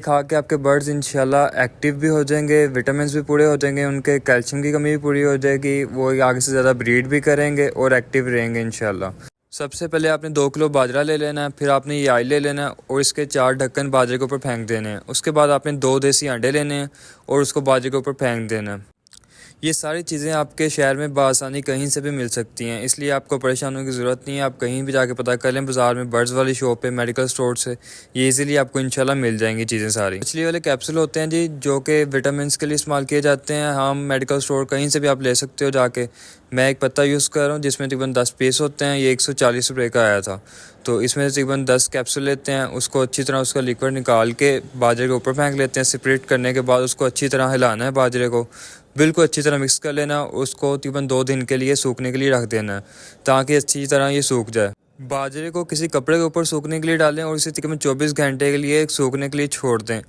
खा के आपके बर्ड्स इंशाल्लाह एक्टिव भी हो जाएंगे, विटामिन भी पूरे हो जाएंगे, उनके कैल्शियम की कमी भी पूरी हो जाएगी, वो आगे से ज़्यादा ब्रीड भी करेंगे और एक्टिव रहेंगे इंशाल्लाह। सबसे पहले आपने 2 किलो बाजरा ले लेना है, फिर आपने ये आयल ले लेना है और इसके 4 ढक्कन बाजरे के ऊपर फेंक देने हैं। उसके बाद आपने 2 देसी अंडे लेने हैं और उसको बाजरे के ऊपर फेंक देना है। ये सारी चीज़ें आपके शहर में बआसानी कहीं से भी मिल सकती हैं, इसलिए आपको परेशान होने की ज़रूरत नहीं है। आप कहीं भी जाके पता कर लें, बाज़ार में, बर्ड्स वाली शॉप पे, मेडिकल स्टोर से ये इजीली आपको इंशाल्लाह मिल जाएंगी चीज़ें सारी। मछली वाले कैप्सूल होते हैं जी, जो कि विटामिन के लिए इस्तेमाल किए जाते हैं। हम मेडिकल स्टोर कहीं से भी आप ले सकते हो जाके। मैं एक पत्ता यूज़ कर रहा हूँ जिसमें तकरीबन 10 पीस होते हैं। ये 140 रुपये का आया था, तो इसमें से तकरीबन 10 कैप्सूल लेते हैं। उसको अच्छी तरह उसका लिक्विड निकाल के बाजरे के ऊपर फेंक लेते हैं। सेपरेट करने के बाद उसको अच्छी तरह हिलाना है, बाजरे को बिल्कुल अच्छी तरह मिक्स कर लेना। उसको तकरीबन 2 दिन के लिए सूखने के लिए रख देना है, ताकि अच्छी तरह ये सूख जाए। बाजरे को किसी कपड़े के ऊपर सूखने के लिए डालें और इसे तकरीबन 24 घंटे के लिए सूखने के लिए छोड़ दें।